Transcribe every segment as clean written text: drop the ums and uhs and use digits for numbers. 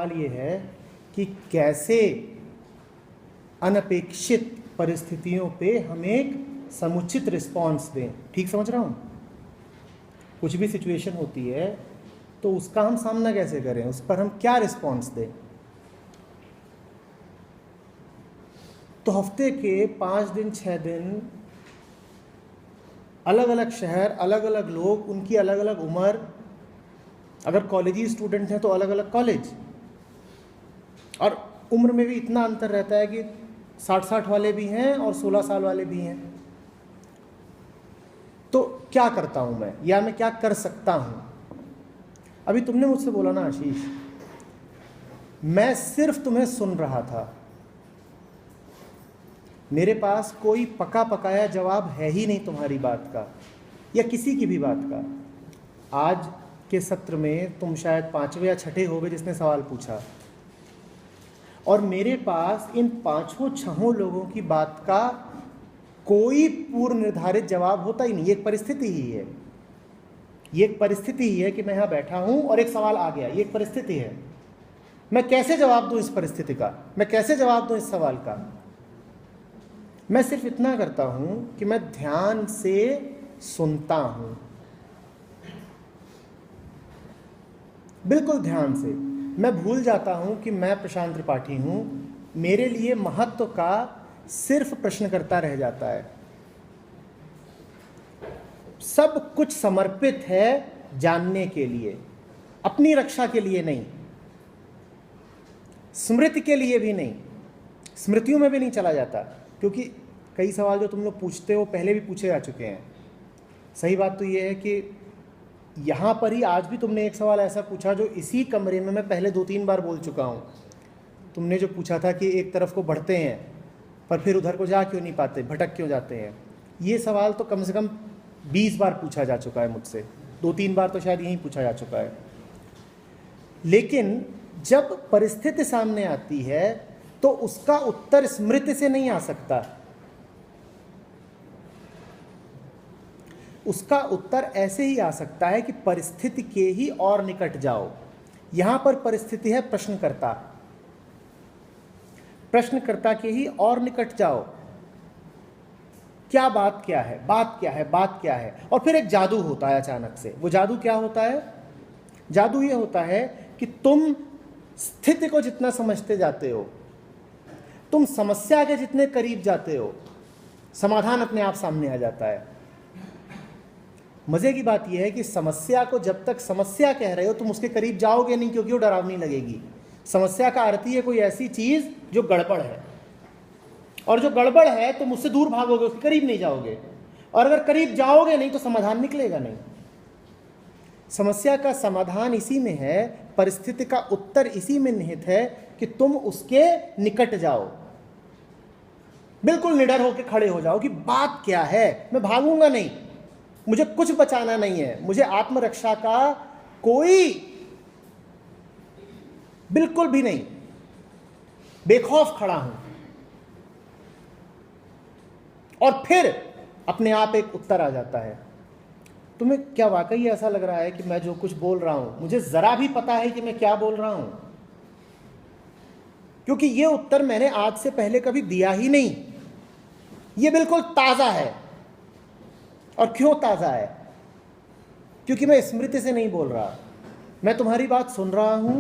सवाल ये है कि कैसे अनपेक्षित परिस्थितियों पे हम एक समुचित रिस्पॉन्स दें। ठीक समझ रहा हूँ? कुछ भी सिचुएशन होती है तो उसका हम सामना कैसे करें, उस पर हम क्या रिस्पॉन्स दें। तो हफ्ते के 5 दिन 6 दिन अलग अलग शहर, अलग अलग लोग, उनकी अलग अलग उम्र, अगर कॉलेजी स्टूडेंट हैं तो अलग अलग कॉलेज, और उम्र में भी इतना अंतर रहता है कि 60 वाले भी हैं और 16 साल वाले भी हैं। तो क्या करता हूं मैं, या मैं क्या कर सकता हूं? अभी तुमने मुझसे बोला ना आशीष, मैं सिर्फ तुम्हें सुन रहा था, मेरे पास कोई पका पकाया जवाब है ही नहीं तुम्हारी बात का या किसी की भी बात का। आज के सत्र में तुम शायद 5वें या 6ठे हो गए जिसने सवाल पूछा, और मेरे पास इन 5-6 लोगों की बात का कोई पूर्व निर्धारित जवाब होता ही नहीं। ये एक परिस्थिति ही है, ये एक परिस्थिति ही है कि मैं यहाँ बैठा हूँ और एक सवाल आ गया, ये एक परिस्थिति है। मैं कैसे जवाब दूँ इस परिस्थिति का, मैं कैसे जवाब दूँ इस सवाल का? मैं सिर्फ इतना करता हूँ कि मैं ध्यान से सुनता हूँ, बिल्कुल ध्यान से। मैं भूल जाता हूँ कि मैं प्रशांत त्रिपाठी हूँ, मेरे लिए महत्व का सिर्फ प्रश्नकर्ता रह जाता है। सब कुछ समर्पित है जानने के लिए, अपनी रक्षा के लिए नहीं, स्मृति के लिए भी नहीं, स्मृतियों में भी नहीं चला जाता, क्योंकि कई सवाल जो तुम लोग पूछते हो पहले भी पूछे जा चुके हैं। सही बात तो ये है कि यहाँ पर ही आज भी तुमने एक सवाल ऐसा पूछा जो इसी कमरे में मैं पहले 2-3 बार बोल चुका हूँ। तुमने जो पूछा था कि एक तरफ को बढ़ते हैं पर फिर उधर को जा क्यों नहीं पाते, भटक क्यों जाते हैं। ये सवाल तो कम से कम 20 बार पूछा जा चुका है मुझसे, 2-3 बार तो शायद यहीं पूछा जा चुका है। लेकिन जब परिस्थिति सामने आती है तो उसका उत्तर स्मृति से नहीं आ सकता, उसका उत्तर ऐसे ही आ सकता है कि परिस्थिति के ही और निकट जाओ। यहां पर परिस्थिति है प्रश्नकर्ता, प्रश्नकर्ता के ही और निकट जाओ। क्या बात क्या है, बात क्या है, बात क्या है। और फिर एक जादू होता है अचानक से। वो जादू क्या होता है? जादू ये होता है कि तुम स्थिति को जितना समझते जाते हो, तुम समस्या के जितने करीब जाते हो, समाधान अपने आप सामने आ जाता है। मजे की बात यह है कि समस्या को जब तक समस्या कह रहे हो तुम उसके करीब जाओगे नहीं, क्योंकि वो डरावनी लगेगी। समस्या का अर्थ ही है कोई ऐसी चीज जो गड़बड़ है, और जो गड़बड़ है तुम उससे दूर भागोगे, उसके करीब नहीं जाओगे, और अगर करीब जाओगे नहीं तो समाधान निकलेगा नहीं। समस्या का समाधान इसी में है, परिस्थिति का उत्तर इसी में निहित है कि तुम उसके निकट जाओ, बिल्कुल निडर होकर खड़े हो जाओ कि बात क्या है। मैं भागूंगा नहीं, मुझे कुछ बचाना नहीं है, मुझे आत्मरक्षा का कोई बिल्कुल भी नहीं, बेखौफ खड़ा हूं। और फिर अपने आप एक उत्तर आ जाता है। तुम्हें क्या वाकई ऐसा लग रहा है कि मैं जो कुछ बोल रहा हूं मुझे जरा भी पता है कि मैं क्या बोल रहा हूं? क्योंकि यह उत्तर मैंने आज से पहले कभी दिया ही नहीं, यह बिल्कुल ताजा है। और क्यों ताजा है? क्योंकि मैं स्मृति से नहीं बोल रहा, मैं तुम्हारी बात सुन रहा हूं,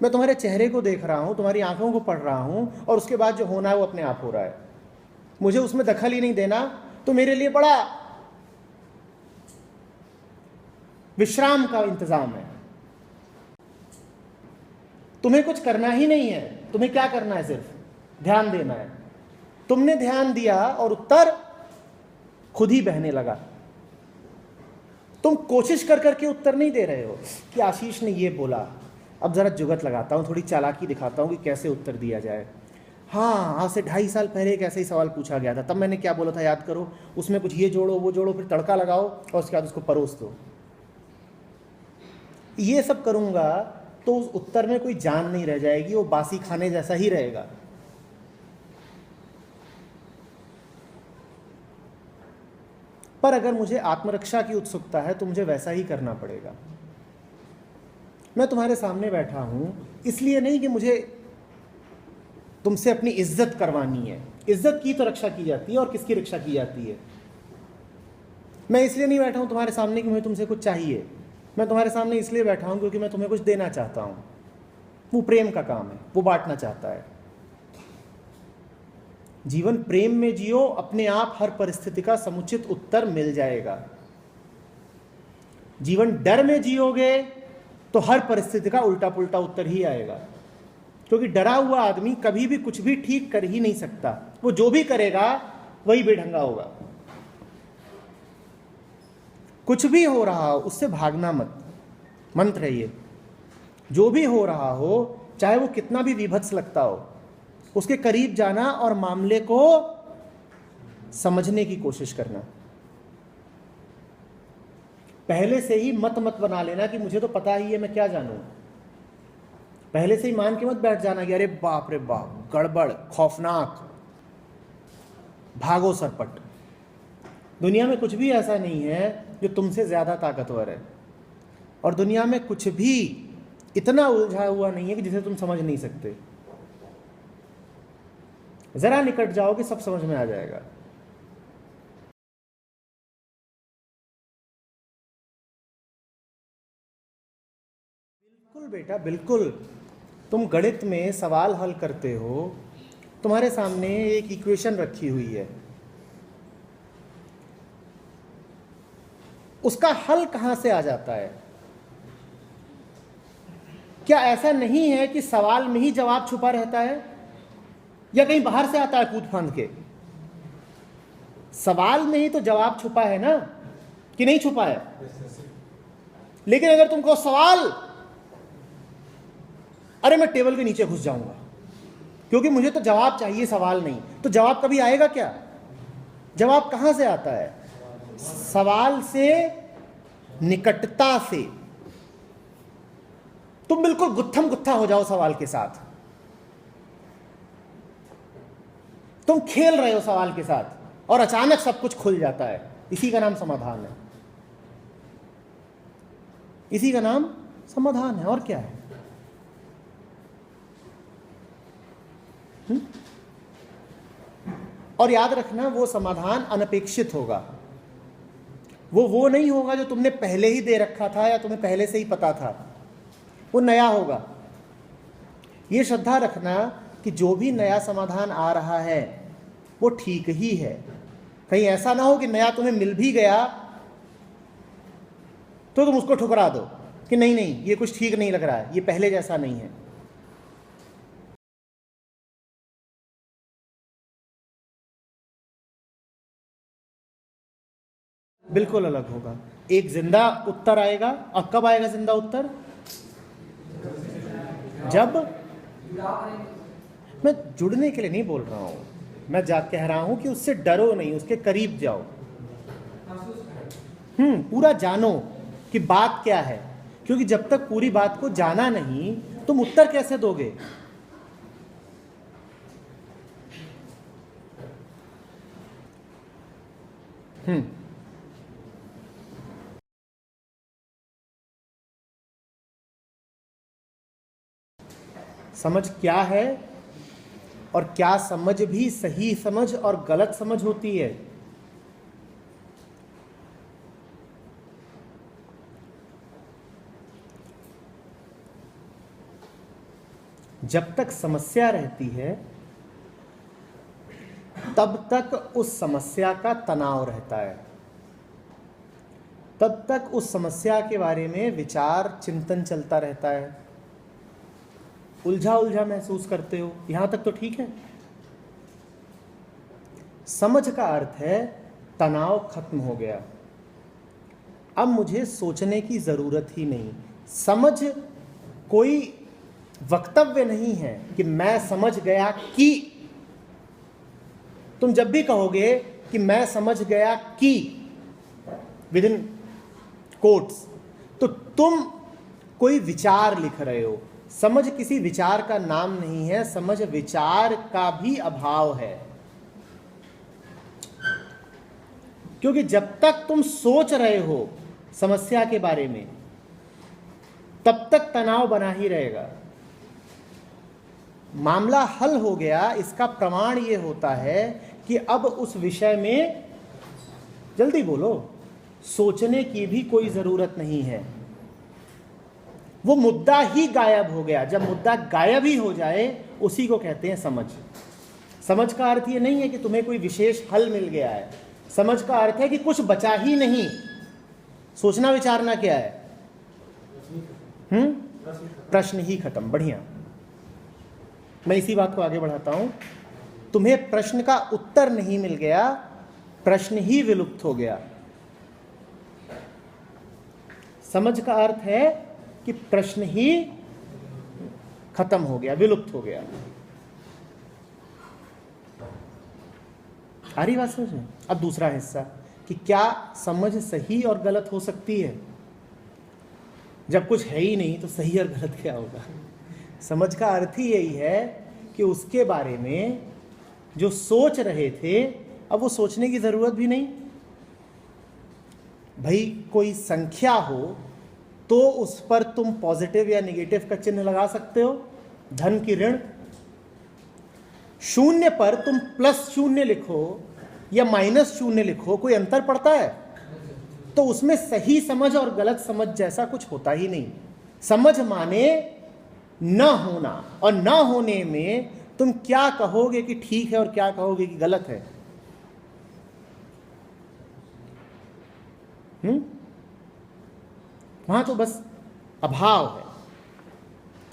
मैं तुम्हारे चेहरे को देख रहा हूं, तुम्हारी आंखों को पढ़ रहा हूं, और उसके बाद जो होना है वो अपने आप हो रहा है। मुझे उसमें दखल ही नहीं देना तो मेरे लिए बड़ा विश्राम का इंतजाम है। तुम्हें कुछ करना ही नहीं है, तुम्हें क्या करना है? सिर्फ ध्यान देना है। तुमने ध्यान दिया और उत्तर खुद ही बहने लगा। तुम कोशिश कर करके उत्तर नहीं दे रहे हो कि आशीष ने ये बोला, अब जरा जुगत लगाता हूं, थोड़ी चालाकी दिखाता हूं कि कैसे उत्तर दिया जाए। हाँ, आज से 2.5 साल पहले एक ऐसा ही सवाल पूछा गया था, तब मैंने क्या बोला था याद करो, उसमें कुछ ये जोड़ो वो जोड़ो, फिर तड़का लगाओ और उसके बाद उसको परोस दो। ये सब करूंगा तो उस उत्तर में कोई जान नहीं रह जाएगी, वो बासी खाने जैसा ही रहेगा। पर अगर मुझे आत्मरक्षा की उत्सुकता है तो मुझे वैसा ही करना पड़ेगा। मैं तुम्हारे सामने बैठा हूं इसलिए नहीं कि मुझे तुमसे अपनी इज्जत करवानी है। इज्जत की तो रक्षा की जाती है, और किसकी रक्षा की जाती है? मैं इसलिए नहीं बैठा हूं तुम्हारे सामने कि मुझे तुमसे कुछ चाहिए। मैं तुम्हारे सामने इसलिए बैठा हूं क्योंकि मैं तुम्हें कुछ देना चाहता हूं। वो प्रेम का काम है, वो बांटना चाहता है। जीवन प्रेम में जियो, अपने आप हर परिस्थिति का समुचित उत्तर मिल जाएगा। जीवन डर में जियोगे तो हर परिस्थिति का उल्टा पुल्टा उत्तर ही आएगा, क्योंकि डरा हुआ आदमी कभी भी कुछ भी ठीक कर ही नहीं सकता। वो जो भी करेगा वही बेढंगा होगा। कुछ भी हो रहा हो उससे भागना मत। मंत्र है ये, जो भी हो रहा हो चाहे वो कितना भी विभत्स लगता हो, उसके करीब जाना और मामले को समझने की कोशिश करना। पहले से ही मत बना लेना कि मुझे तो पता ही है, मैं क्या जानूं। पहले से ही मान के मत बैठ जाना कि अरे बाप रे बाप, गड़बड़, खौफनाक, भागो सरपट। दुनिया में कुछ भी ऐसा नहीं है जो तुमसे ज्यादा ताकतवर है, और दुनिया में कुछ भी इतना उलझा हुआ नहीं है कि जिसे तुम समझ नहीं सकते। जरा निकट जाओगे सब समझ में आ जाएगा। बिल्कुल बेटा, बिल्कुल। तुम गणित में सवाल हल करते हो, तुम्हारे सामने एक इक्वेशन रखी हुई है, उसका हल कहां से आ जाता है? क्या ऐसा नहीं है कि सवाल में ही जवाब छुपा रहता है, या कहीं बाहर से आता है कूद फांद के? सवाल में ही तो जवाब छुपा है ना, कि नहीं छुपा है? लेकिन अगर तुमको सवाल, अरे मैं टेबल के नीचे घुस जाऊंगा क्योंकि मुझे तो जवाब चाहिए, सवाल नहीं, तो जवाब कभी आएगा क्या? जवाब कहां से आता है? सवाल से, निकटता से। तुम बिल्कुल गुत्थम गुत्था हो जाओ सवाल के साथ, तुम खेल रहे हो सवाल के साथ, और अचानक सब कुछ खुल जाता है। इसी का नाम समाधान है, इसी का नाम समाधान है, और क्या है? और याद रखना, वो समाधान अनपेक्षित होगा। वो नहीं होगा जो तुमने पहले ही दे रखा था या तुम्हें पहले से ही पता था। वो नया होगा। ये श्रद्धा रखना कि जो भी नया समाधान आ रहा है वो ठीक ही है। कहीं ऐसा ना हो कि नया तुम्हें मिल भी गया तो तुम उसको ठुकरा दो कि नहीं नहीं, ये कुछ ठीक नहीं लग रहा है, ये पहले जैसा नहीं है। बिल्कुल अलग होगा। एक जिंदा उत्तर आएगा। और कब आएगा जिंदा उत्तर? जब, मैं जुड़ने के लिए नहीं बोल रहा हूं, मैं कह रहा हूं कि उससे डरो नहीं, उसके करीब जाओ। पूरा जानो कि बात क्या है, क्योंकि जब तक पूरी बात को जाना नहीं तुम उत्तर कैसे दोगे? समझ क्या है, और क्या समझ भी सही समझ और गलत समझ होती है। जब तक समस्या रहती है तब तक उस समस्या का तनाव रहता है, तब तक उस समस्या के बारे में विचार चिंतन चलता रहता है, उलझा उलझा महसूस करते हो। यहां तक तो ठीक है। समझ का अर्थ है तनाव खत्म हो गया, अब मुझे सोचने की जरूरत ही नहीं। समझ कोई वक्तव्य नहीं है कि मैं समझ गया कि। तुम जब भी कहोगे कि मैं समझ गया कि विद इन कोट्स, तो तुम कोई विचार लिख रहे हो। समझ किसी विचार का नाम नहीं है, समझ विचार का भी अभाव है। क्योंकि जब तक तुम सोच रहे हो समस्या के बारे में, तब तक तनाव बना ही रहेगा। मामला हल हो गया, इसका प्रमाण ये होता है कि अब उस विषय में, जल्दी बोलो, सोचने की भी कोई जरूरत नहीं है। वो मुद्दा ही गायब हो गया। जब मुद्दा गायब ही हो जाए उसी को कहते हैं समझ। समझ का अर्थ ये नहीं है कि तुम्हें कोई विशेष हल मिल गया है। समझ का अर्थ है कि कुछ बचा ही नहीं। सोचना विचारना क्या है? प्रश्न ही खत्म। बढ़िया, मैं इसी बात को आगे बढ़ाता हूं। तुम्हें प्रश्न का उत्तर नहीं मिल गया, प्रश्न ही विलुप्त हो गया। समझ का अर्थ है कि प्रश्न ही खत्म हो गया, विलुप्त हो गया। आ रही बात समझ में? अब दूसरा हिस्सा कि क्या समझ सही और गलत हो सकती है? जब कुछ है ही नहीं तो सही और गलत क्या होगा? समझ का अर्थ ही यही है कि उसके बारे में जो सोच रहे थे अब वो सोचने की जरूरत भी नहीं। भाई कोई संख्या हो तो उस पर तुम पॉजिटिव या नेगेटिव का चिन्ह लगा सकते हो, धन की ऋण। शून्य पर तुम +0 लिखो या -0 लिखो, कोई अंतर पड़ता है? तो उसमें सही समझ और गलत समझ जैसा कुछ होता ही नहीं। समझ माने न होना, और न होने में तुम क्या कहोगे कि ठीक है और क्या कहोगे कि गलत है। वहां तो बस अभाव है,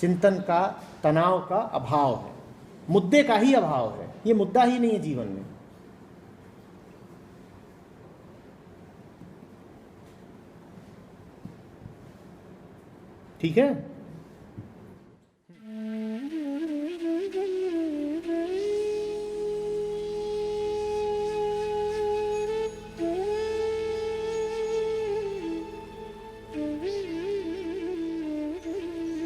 चिंतन का, तनाव का अभाव है, मुद्दे का ही अभाव है। ये मुद्दा ही नहीं है जीवन में। ठीक है।